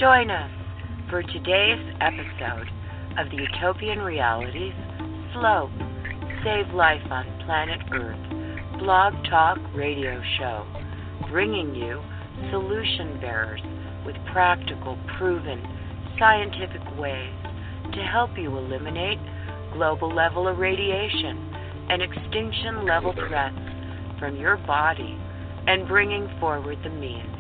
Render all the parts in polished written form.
Join us for today's episode of the Utopian Realities Slope, Save Life on Planet Earth blog talk radio show, bringing you solution bearers with practical, proven, scientific ways to help you eliminate global level irradiation and extinction level threats from your body and bringing forward the means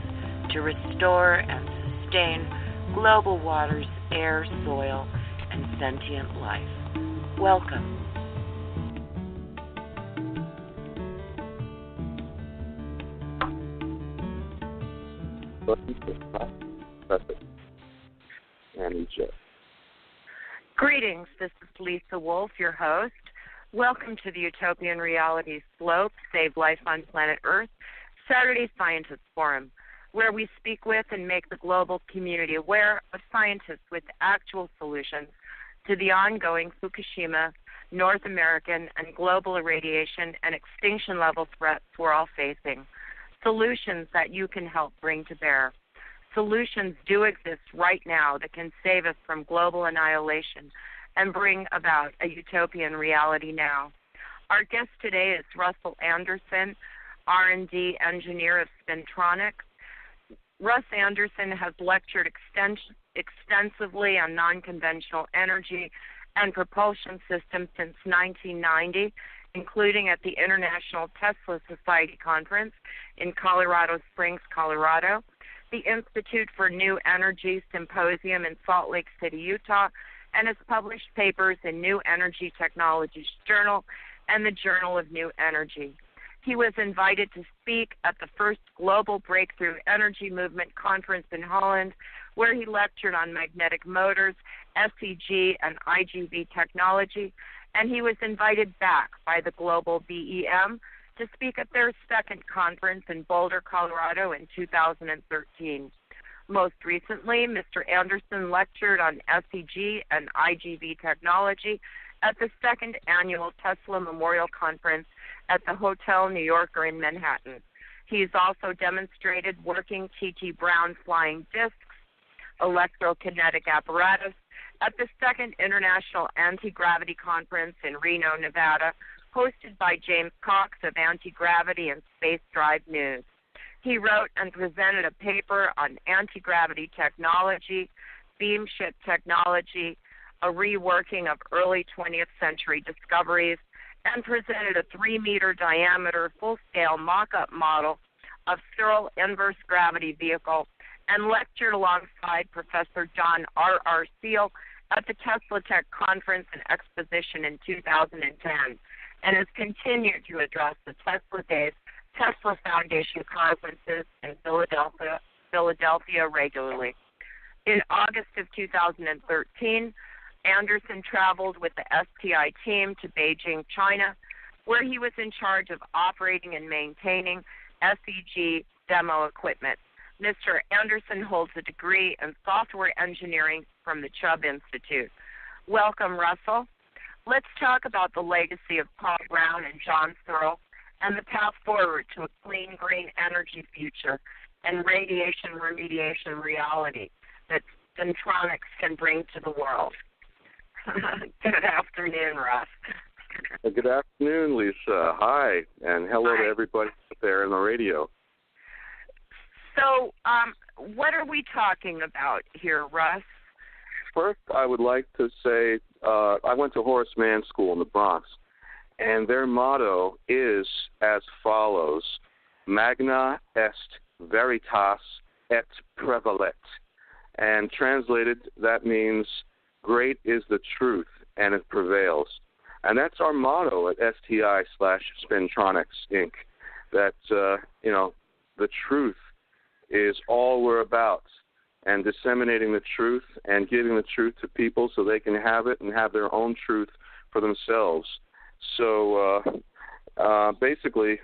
to restore and sustain global waters, air, soil, and sentient life. Welcome. Greetings, this is Lisa Wolf, your host. Welcome to the Utopian Realities Slope, Save Life on Planet Earth, Saturday Scientist Forum, where we speak with and make the global community aware of scientists with actual solutions to the ongoing Fukushima, North American, and global irradiation and extinction level threats we're all facing. Solutions that you can help bring to bear. Solutions do exist right now that can save us from global annihilation and bring about a utopian reality now. Our guest today is Russell Anderson, R&D engineer of Spintronics. Russ Anderson has lectured extensively on non-conventional energy and propulsion systems since 1990, including at the International Tesla Society Conference in Colorado Springs, Colorado, the Institute for New Energy Symposium in Salt Lake City, Utah, and has published papers in New Energy Technologies Journal and the Journal of New Energy. He was invited to speak at the first Global Breakthrough Energy Movement Conference in Holland, where he lectured on magnetic motors, SEG, and IGB technology, and he was invited back by the Global BEM to speak at their second conference in Boulder, Colorado in 2013. Most recently, Mr. Anderson lectured on SEG and IGB technology at the second annual Tesla Memorial Conference at the Hotel New Yorker in Manhattan. He's also demonstrated working T.T. Brown flying discs, electrokinetic apparatus at the second International Anti-Gravity Conference in Reno, Nevada, hosted by James Cox of Anti-Gravity and Space Drive News. He wrote and presented a paper on anti-gravity technology, beam ship technology, a reworking of early 20th century discoveries, and presented a 3-meter diameter full-scale mock-up model of Searle inverse gravity vehicle, and lectured alongside Professor John R.R. Seal at the Tesla Tech Conference and Exposition in 2010, and has continued to address the Tesla Days Tesla Foundation conferences in Philadelphia regularly. In August of 2013, Anderson traveled with the STI team to Beijing, China, where he was in charge of operating and maintaining SEG demo equipment. Mr. Anderson holds a degree in software engineering from the Chubb Institute. Welcome, Russell. Let's talk about the legacy of Paul Brown and John Searle and the path forward to a clean, green energy future and radiation remediation reality that Spintronics can bring to the world. Good afternoon, Russ. Good afternoon, Lisa. Hi, and hello to everybody out there on the radio. So, what are we talking about here, Russ? First, I would like to say I went to Horace Mann School in the Bronx, and their motto is as follows: Magna est veritas et prevalet. And translated, that means great is the truth, and it prevails. And that's our motto at STI/Spintronics, Inc., that, the truth is all we're about, and disseminating the truth and giving the truth to people so they can have it and have their own truth for themselves. So basically,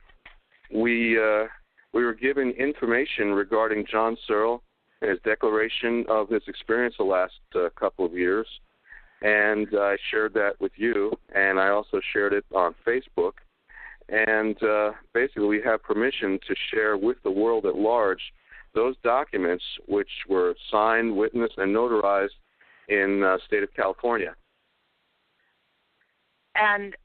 we were given information regarding John Searle and his declaration of his experience the last couple of years, and I shared that with you, and I also shared it on Facebook. And basically, we have permission to share with the world at large those documents, which were signed, witnessed, and notarized in the state of California. And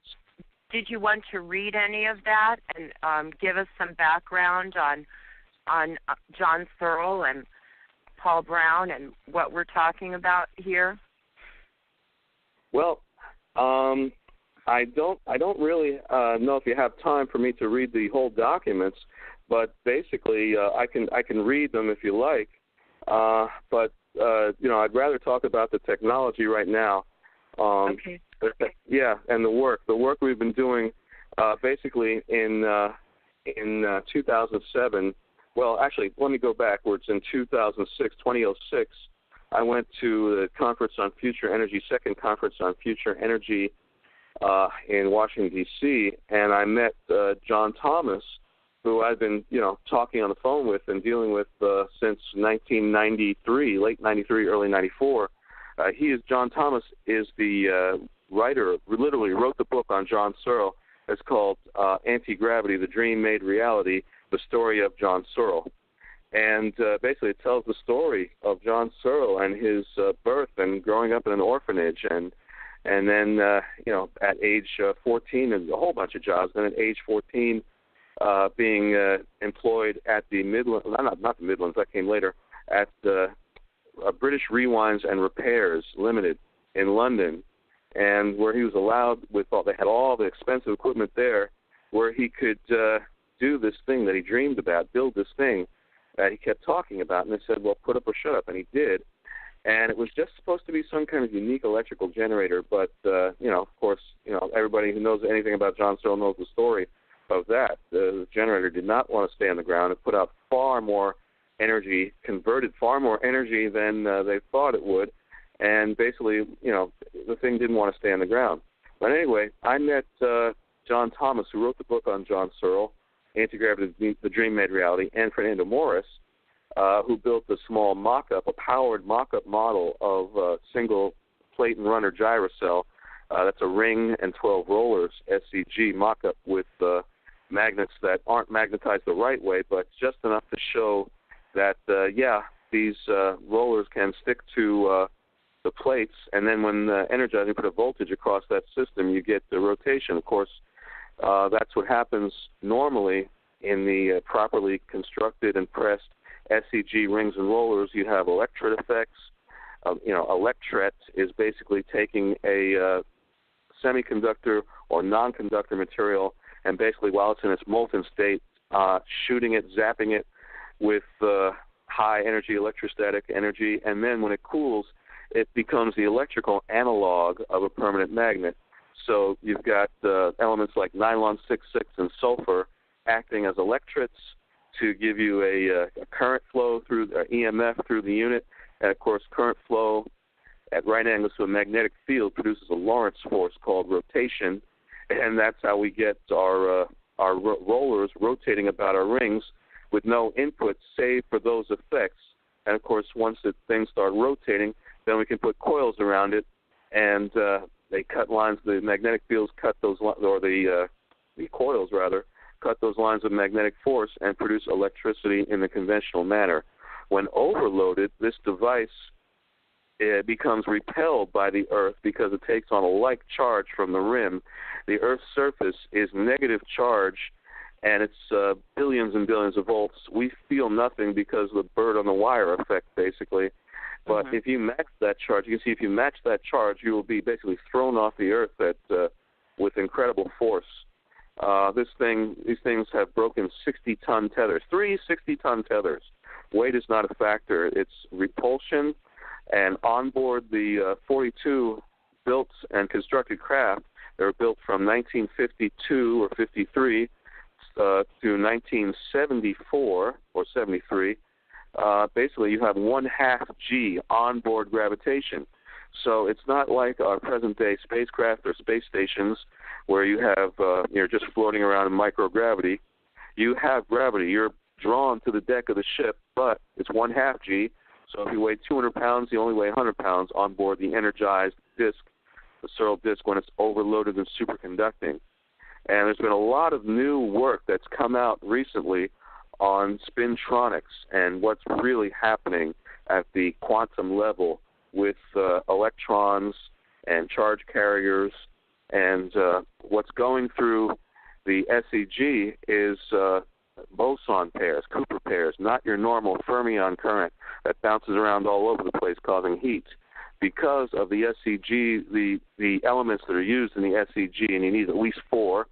did you want to read any of that and give us some background on John Searle and Paul Brown and what we're talking about here? Well, I don't really know if you have time for me to read the whole documents, but basically I can read them if you like. But I'd rather talk about the technology right now. Okay. Yeah, and the work we've been doing basically in 2007. Well, actually, let me go backwards. In 2006, I went to the conference on future energy, second conference on future energy in Washington, D.C., and I met John Thomas, who I've been, talking on the phone with and dealing with since 1993, late 93, early 94. John Thomas is the writer, literally wrote the book on John Searle. It's called Anti-Gravity, The Dream Made Reality, The Story of John Searle. And basically it tells the story of John Searle and his birth and growing up in an orphanage and then, at age 14, and a whole bunch of jobs. Then at age 14, being employed at the Midlands, not the Midlands, that came later, at British Rewinds and Repairs Limited in London, and where he was allowed they had all the expensive equipment there, where he could do this thing that he dreamed about, build this thing that he kept talking about. And they said, well, put up or shut up, and he did. And it was just supposed to be some kind of unique electrical generator, but, of course, everybody who knows anything about John Searle knows the story of that. The generator did not want to stay on the ground. It put out far more energy, converted far more energy than they thought it would, and basically, the thing didn't want to stay on the ground. But anyway, I met John Thomas, who wrote the book on John Searle, Anti-Gravity, The Dream Made Reality, and Fernando Morris, who built a small mock-up, a powered mock-up model of a single plate and runner gyrocell. That's a ring and 12 rollers, SCG mock-up with magnets that aren't magnetized the right way, but just enough to show that, these rollers can stick to the plates, and then when energized, you put a voltage across that system, you get the rotation. Of course, that's what happens normally in the properly constructed and pressed SCG rings and rollers. You have electret effects. Electret is basically taking a semiconductor or non-conductor material and basically while it's in its molten state, shooting it, zapping it with high energy electrostatic energy, and then when it cools, it becomes the electrical analog of a permanent magnet. So you've got elements like nylon 66 and sulfur acting as electrets to give you a current flow through EMF through the unit, and of course current flow at right angles to a magnetic field produces a Lorentz force called rotation, and that's how we get our rollers rotating about our rings with no input save for those effects. And of course, once things start rotating, then we can put coils around it, and they cut lines. The magnetic fields cut those, or the coils rather, cut those lines of magnetic force and produce electricity in the conventional manner. When overloaded, this device becomes repelled by the Earth because it takes on a like charge from the rim. The Earth's surface is negative charge, and it's billions and billions of volts. We feel nothing because of the bird on the wire effect, basically. But if you match that charge, you can see if you match that charge, you will be basically thrown off the Earth with incredible force. These things have broken 60-ton tethers, 3 60-ton tethers. Weight is not a factor. It's repulsion, and on board the 42 built and constructed craft, they were built from 1952 or 53 to 1974 or 73. Basically, you have 1/2 G onboard gravitation. So it's not like our present-day spacecraft or space stations where you have you're just floating around in microgravity. You have gravity. You're drawn to the deck of the ship, but it's 1/2 G. So if you weigh 200 pounds, you only weigh 100 pounds on board the energized disk, the Searle disk, when it's overloaded and superconducting. And there's been a lot of new work that's come out recently on Spintronics and what's really happening at the quantum level with electrons and charge carriers. And what's going through the SEG is boson pairs, Cooper pairs, not your normal fermion current that bounces around all over the place causing heat. Because of the SEG, the elements that are used in the SEG, and you need at least 4,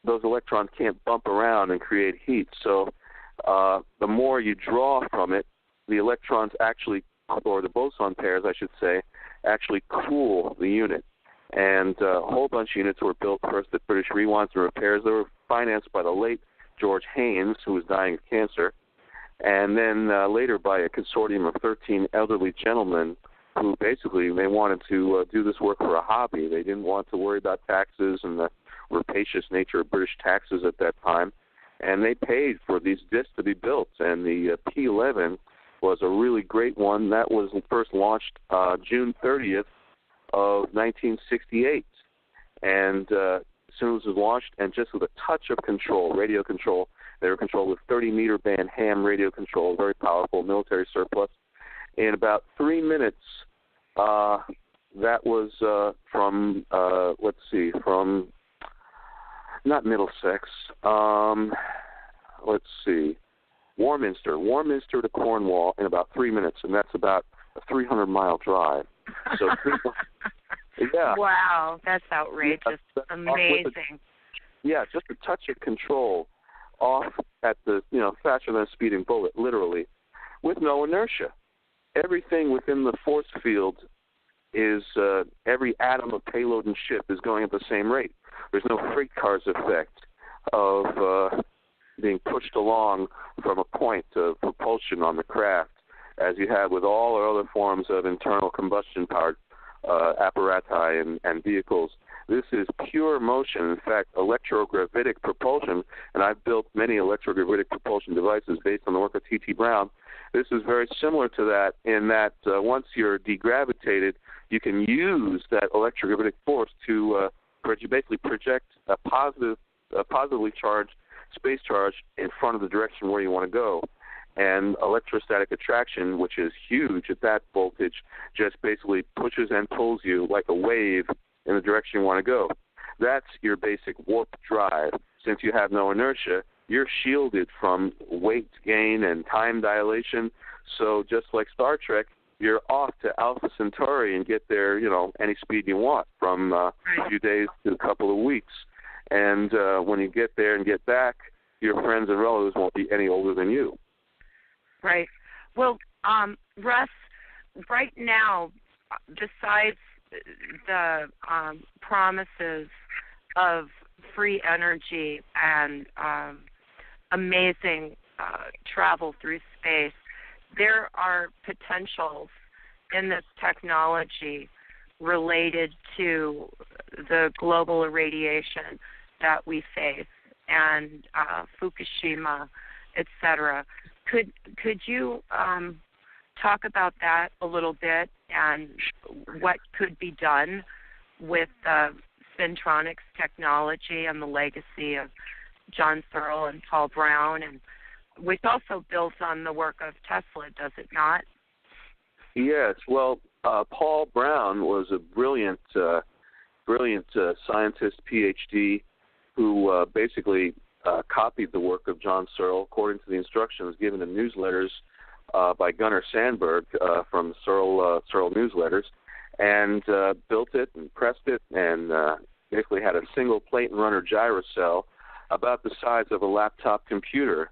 those electrons can't bump around and create heat. So the more you draw from it, the electrons actually, or the boson pairs, I should say, actually cool the unit. And a whole bunch of units were built first at British Rewinds and Repairs. They were financed by the late George Haynes, who was dying of cancer, and then later by a consortium of 13 elderly gentlemen who basically they wanted to do this work for a hobby. They didn't want to worry about taxes and the rapacious nature of British taxes at that time, and they paid for these discs to be built. And the P11 was a really great one. That was first launched June 30th of 1968, and as soon as it was launched, and just with a touch of control, radio control, they were controlled with 30-meter band ham radio control, very powerful military surplus. In about 3 minutes, that was from not Middlesex, Warminster to Cornwall in about 3 minutes, and that's about a 300-mile drive. So, yeah. Wow, that's outrageous. Yeah, amazing. Just a touch of control off at the, faster than a speeding bullet, literally, with no inertia. Everything within the force field is, every atom of payload and ship is going at the same rate. There's no freight cars effect of being pushed along from a point of propulsion on the craft, as you have with all our other forms of internal combustion-powered apparati and vehicles. This is pure motion. In fact, electrogravitic propulsion, and I've built many electrogravitic propulsion devices based on the work of T.T. Brown. This is very similar to that in that once you're degravitated, you can use that electrogravitic force to basically project a positively charged space charge in front of the direction where you want to go. And electrostatic attraction, which is huge at that voltage, just basically pushes and pulls you like a wave in the direction you want to go. That's your basic warp drive. Since you have no inertia, you're shielded from weight gain and time dilation. So just like Star Trek, you're off to Alpha Centauri and get there, any speed you want, from a few days to a couple of weeks. And when you get there and get back, your friends and relatives won't be any older than you. Right. Well, Russ, right now, besides the promises of free energy and amazing travel through space, there are potentials in this technology related to the global irradiation that we face and Fukushima, et cetera. Could you talk about that a little bit and what could be done with Spintronics technology and the legacy of John Searle and Paul Brown, and which also builds on the work of Tesla, does it not? Yes. Well, Paul Brown was a brilliant scientist, PhD, who basically copied the work of John Searle according to the instructions given in newsletters by Gunnar Sandberg from Searle newsletters, and built it and pressed it and basically had a single plate and runner gyrocell about the size of a laptop computer.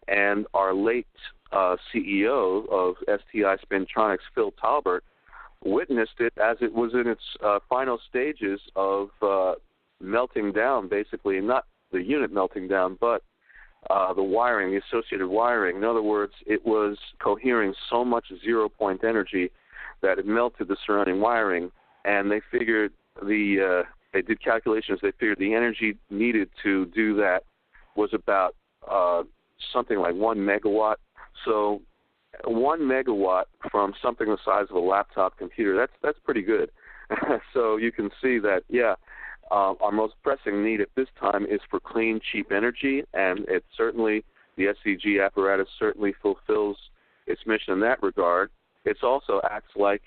And our late CEO of STI Spintronics, Phil Talbert, witnessed it as it was in its final stages of melting down, basically, not the unit melting down, but the wiring, the associated wiring. In other words, it was cohering so much zero-point energy that it melted the surrounding wiring, and they figured they did calculations, they figured the energy needed to do that was about something like 1 megawatt. So 1 megawatt from something the size of a laptop computer, that's pretty good. So you can see that, our most pressing need at this time is for clean, cheap energy, and it certainly The SCG apparatus certainly fulfills its mission in that regard. It also acts like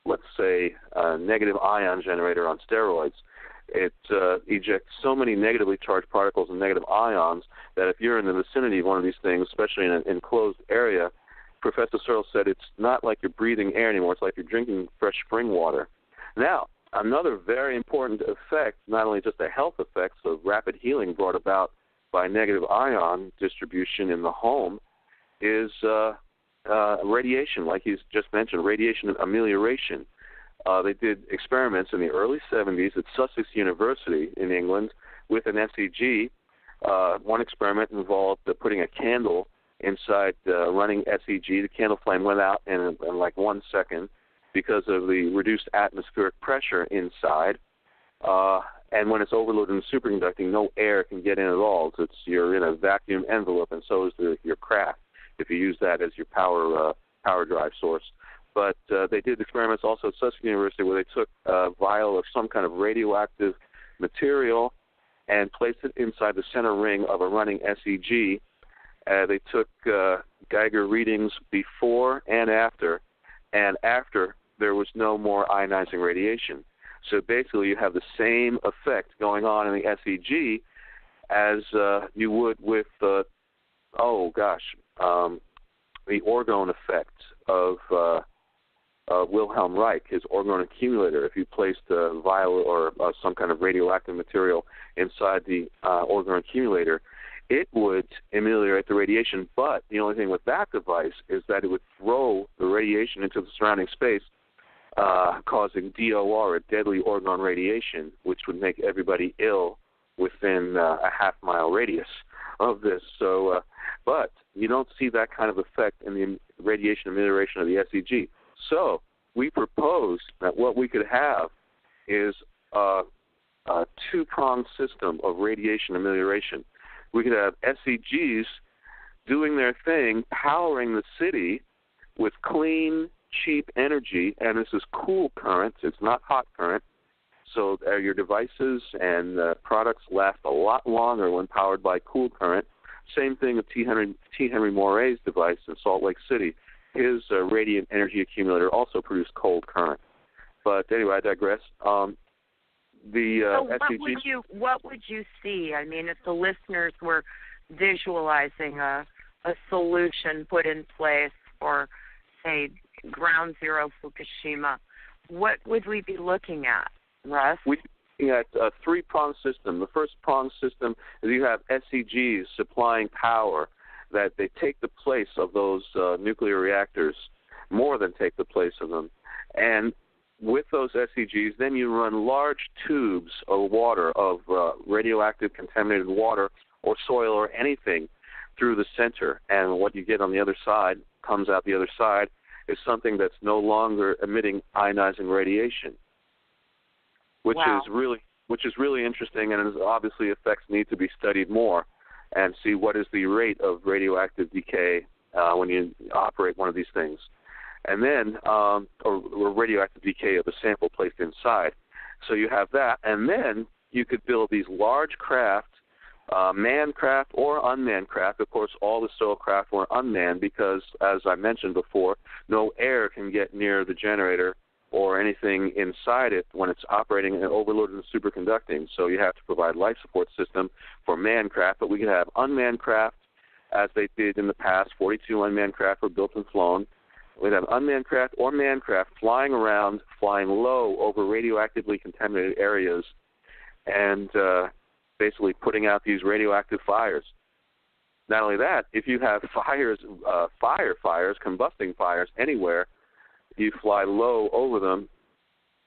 let's say, a negative ion generator on steroids. It ejects so many negatively charged particles and negative ions that if you're in the vicinity of one of these things, especially in an enclosed area, Professor Searle said it's not like you're breathing air anymore. It's like you're drinking fresh spring water. Now, another very important effect, not only just the health effects of rapid healing brought about by negative ion distribution in the home, is radiation, like he's just mentioned, radiation amelioration. They did experiments in the early 70s at Sussex University in England with an SEG. One experiment involved putting a candle inside running SEG. The candle flame went out in like 1 second because of the reduced atmospheric pressure inside. And when it's overloaded and superconducting, no air can get in at all. You're in a vacuum envelope, and so is your craft if you use that as your power drive source. But they did experiments also at Sussex University where they took a vial of some kind of radioactive material and placed it inside the center ring of a running SEG. They took Geiger readings before and after there was no more ionizing radiation. So basically you have the same effect going on in the SEG as you would with, the orgone effect of Wilhelm Reich, his orgone accumulator. If you placed a vial or some kind of radioactive material inside the orgone accumulator, it would ameliorate the radiation. But the only thing with that device is that it would throw the radiation into the surrounding space, causing DOR, a deadly orgone radiation, which would make everybody ill within a half-mile radius of this. So, but you don't see that kind of effect in the radiation amelioration of the SEG. So we proposed that what we could have is a two-pronged system of radiation amelioration. We could have SEGs doing their thing, powering the city with clean, cheap energy, and this is cool current. It's not hot current. So your devices and products last a lot longer when powered by cool current. Same thing with T. Henry Moray's device in Salt Lake City. His radiant energy accumulator also produced cold current. But anyway, I digress. So SEG. what would you see? I mean, if the listeners were visualizing a solution put in place for, say, Ground Zero Fukushima, what would we be looking at, Russ? We're looking at a three-pronged system. The first pronged system is you have SEGs supplying power, that they take the place of those nuclear reactors, more than take the place of them. And with those SEGs, then you run large tubes of water, of radioactive contaminated water or soil or anything through the center. And what you get on the other side, comes out the other side, is something that's no longer emitting ionizing radiation, which Wow. is really interesting, and obviously effects need to be studied more and see what is the rate of radioactive decay when you operate one of these things. And then, or radioactive decay of a sample placed inside. So you have that, and then you could build these large craft, manned craft or unmanned craft. Of course, all the Searle craft were unmanned because, as I mentioned before, no air can get near the generator or anything inside it when it's operating and overloaded and superconducting. So you have to provide life support system for manned craft. But we could have unmanned craft, as they did in the past. 42 unmanned craft were built and flown. We'd have unmanned craft or manned craft flying around, flying low over radioactively contaminated areas, and basically putting out these radioactive fires. Not only that, if you have fires, combusting fires anywhere, you fly low over them,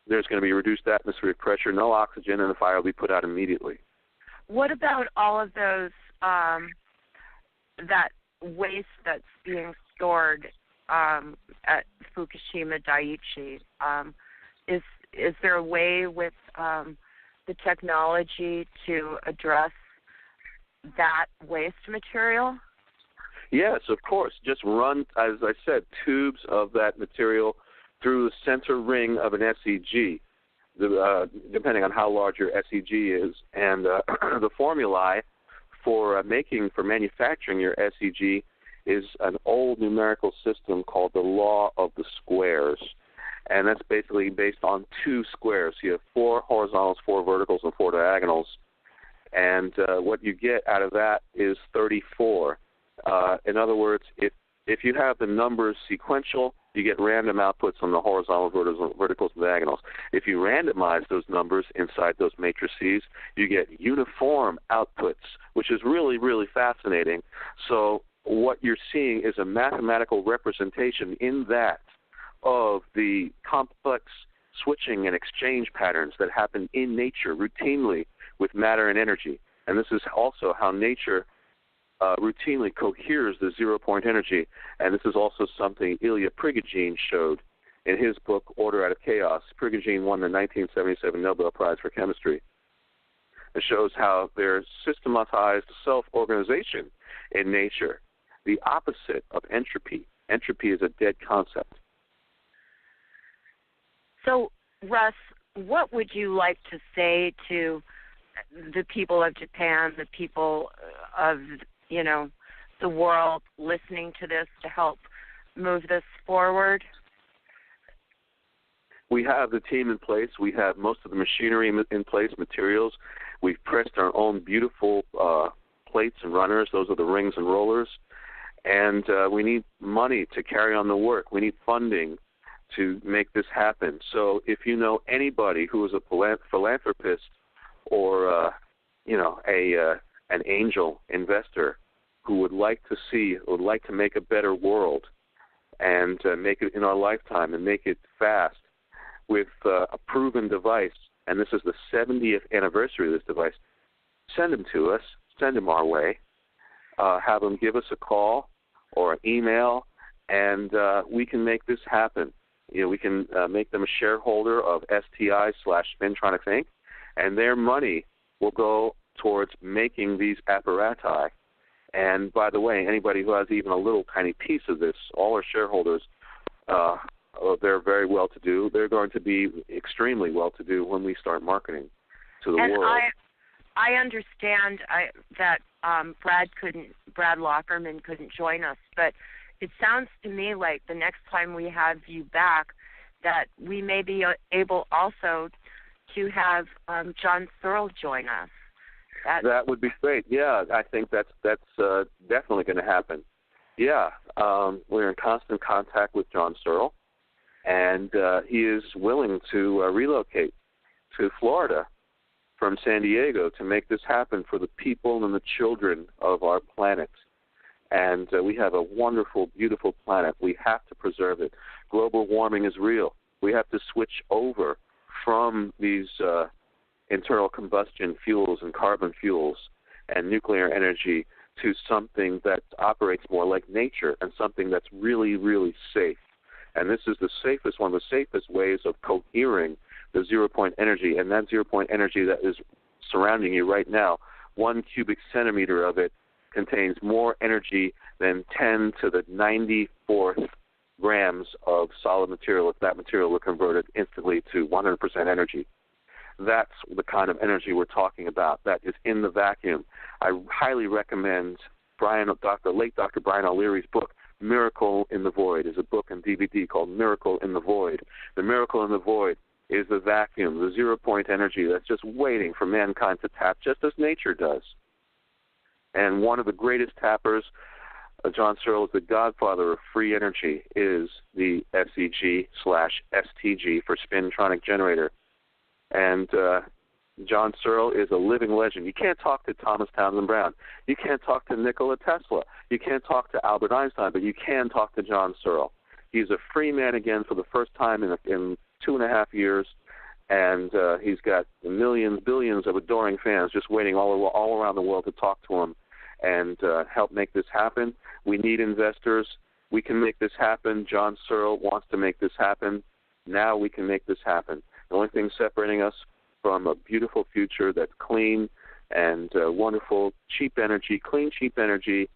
there's going to be reduced atmospheric pressure, no oxygen, and the fire will be put out immediately. What about all of those, that waste that's being stored at Fukushima Daiichi? Is there a way with the technology to address that waste material? Yes, of course. Just run, as I said, tubes of that material through the center ring of an SEG, depending on how large your SEG is. And the formulae for manufacturing your SEG is an old numerical system called the law of the squares. And that's basically based on 2 squares. You have 4 horizontals, 4 verticals, and 4 diagonals. And what you get out of that is 34. In other words, if you have the numbers sequential, you get random outputs on the horizontal, verticals, and diagonals. If you randomize those numbers inside those matrices, you get uniform outputs, which is really, really fascinating. So what you're seeing is a mathematical representation in that of the complex switching and exchange patterns that happen in nature routinely with matter and energy. And this is also how nature routinely coheres the zero-point energy. And this is also something Ilya Prigogine showed in his book, Order Out of Chaos. Prigogine won the 1977 Nobel Prize for Chemistry. It shows how there's systematized self-organization in nature, the opposite of entropy. Entropy is a dead concept. So, Russ, what would you like to say to the people of Japan, the people of, the world listening to this to help move this forward? We have the team in place. We have most of the machinery in place, materials. We've pressed our own beautiful plates and runners. Those are the rings and rollers. And we need money to carry on the work. We need funding to make this happen. So if you know anybody who is a philanthropist or, an angel investor who would like to make a better world and make it in our lifetime and make it fast with a proven device, and this is the 70th anniversary of this device, send them to us, send them our way, have them give us a call or an email, and we can make this happen. We can make them a shareholder of STI/Spintronics Inc., and their money will go towards making these apparati. And by the way, anybody who has even a little tiny piece of this, all our shareholders, they're very well-to-do. They're going to be extremely well-to-do when we start marketing to the world. I understand that Brad Lockerman couldn't join us, but it sounds to me like the next time we have you back that we may be able also to have John Searle join us. That would be great. Yeah, I think that's definitely going to happen. Yeah, we're in constant contact with John Searle, and he is willing to relocate to Florida from San Diego to make this happen for the people and the children of our planet. And we have a wonderful, beautiful planet. We have to preserve it. Global warming is real. We have to switch over from these internal combustion fuels and carbon fuels and nuclear energy to something that operates more like nature and something that's really, really safe. And this is one of the safest ways of cohering the zero-point energy, and that zero-point energy that is surrounding you right now, 1 cubic centimeter of it contains more energy than 10 to the 94th grams of solid material if that material were converted instantly to 100% energy. That's the kind of energy we're talking about. That is in the vacuum. I highly recommend late Dr. Brian O'Leary's book, Miracle in the Void. Is a book and DVD called Miracle in the Void. The miracle in the void is the vacuum, the zero-point energy that's just waiting for mankind to tap, just as nature does. And one of the greatest tappers, John Searle, is the godfather of free energy, is the SEG/STG for Spintronic Generator. And John Searle is a living legend. You can't talk to Thomas Townsend Brown. You can't talk to Nikola Tesla. You can't talk to Albert Einstein, but you can talk to John Searle. He's a free man again for the first time in 2.5 years, and he's got millions, billions of adoring fans just waiting all around the world to talk to him and help make this happen. We need investors. We can make this happen. John Searle wants to make this happen. Now we can make this happen. The only thing separating us from a beautiful future that's clean and wonderful, cheap energy, clean, cheap energy,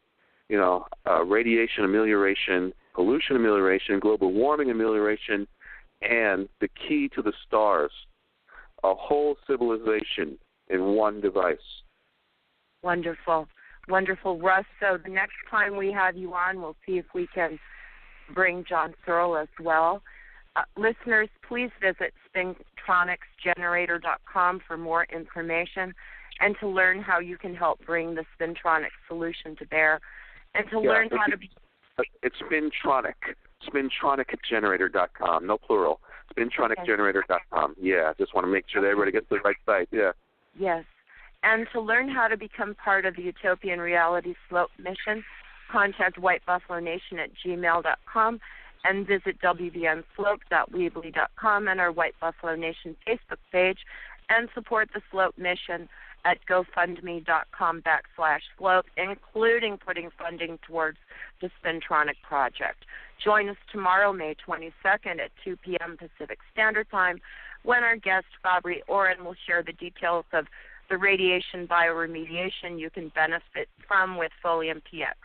radiation amelioration, pollution amelioration, global warming amelioration, and the key to the stars, a whole civilization in one device. Wonderful. Wonderful, Russ. So the next time we have you on, we'll see if we can bring John Searle as well. Listeners, please visit spintronicsgenerator.com for more information and to learn how you can help bring the Spintronics solution to bear and to learn how to be... It's spintronicgenerator.com, no plural. Spintronicsgenerator.com. Yeah, just want to make sure that everybody gets to the right site. Yeah. Yes. And to learn how to become part of the Utopian Reality Slope mission, contact whitebuffalonation@gmail.com and visit wbnslope.weebly.com and our White Buffalo Nation Facebook page, and support the Slope mission at gofundme.com/slope, including putting funding towards the Spintronic project. Join us tomorrow, May 22nd at 2 p.m. Pacific Standard Time, when our guest, Fabri Oren, will share the details of the radiation bioremediation you can benefit from with Folium PX.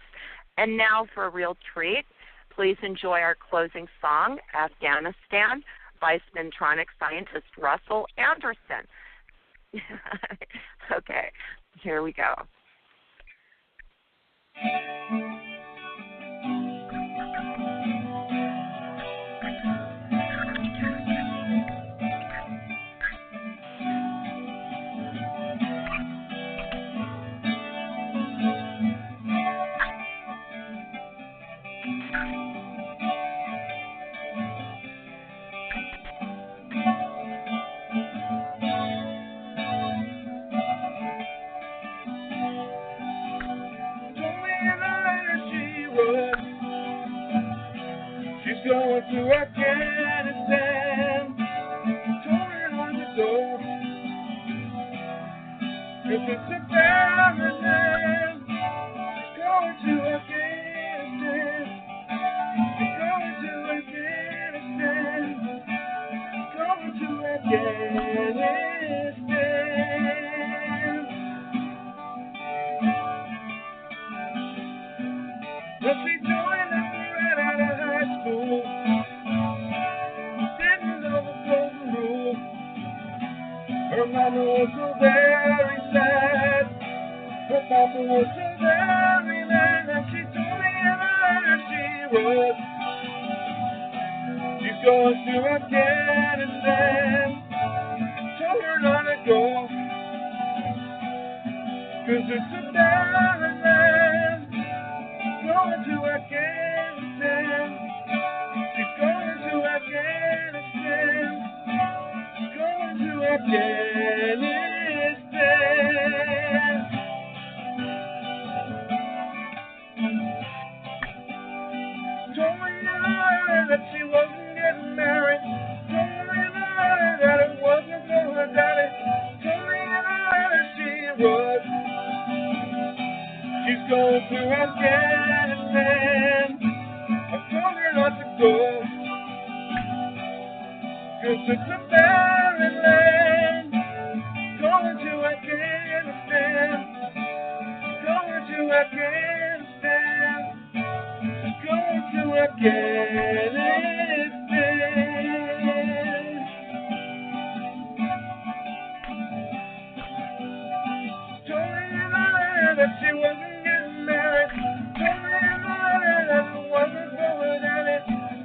And now for a real treat, please enjoy our closing song, Afghanistan, by Spintronic scientist Russell Anderson. Okay, here we go. She's going to Afghanistan, touring on the door. If it's a barren land, she's going to Afghanistan. She's going to Afghanistan. She's going to Afghanistan. Well, she joined us right out of high school. Didn't know the golden rule. Her mama was so very sad. Her papa was so very mad. And she told me in a letter she wrote, she's going to Afghanistan. Told her not to go, 'cause it's a barren land. Going to Afghanistan. She's going to Afghanistan. She's going to Afghanistan. Told me in a letter that she wasn't getting married. Told me in a letter that it wasn't for her daddy. Told me in a letter she wrote, she's going to Afghanistan. I told her not to go, 'cause it's a barren land. Going to Afghanistan. Going to Afghanistan. Going to Afghanistan. Told me in a letter that she wasn't getting married. Told me in a letter that it wasn't for her daddy.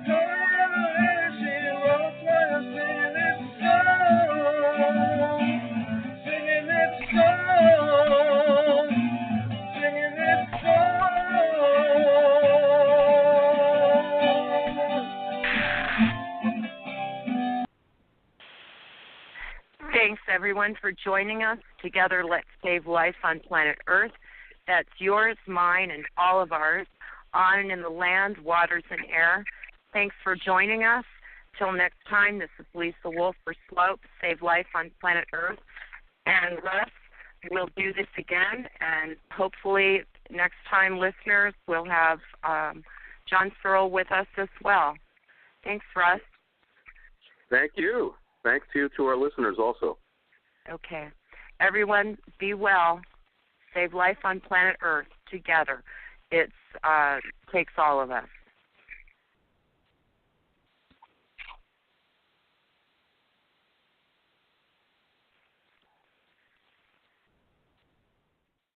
Told me in a letter she wrote while I'm singing this song. Singing this song. Singing this song. Thanks, everyone, for joining us. Together, let's save life on planet Earth. That's yours, mine, and all of ours, on and in the land, waters, and air. Thanks for joining us. Till next time, this is Lisa Wolf for Slope, Save Life on Planet Earth. And Russ, we'll do this again, and hopefully next time, listeners, we'll have John Searle with us as well. Thanks, Russ. Thank you. Thanks to you, to our listeners also. Okay. Everyone, be well. Save life on planet Earth together. It takes all of us.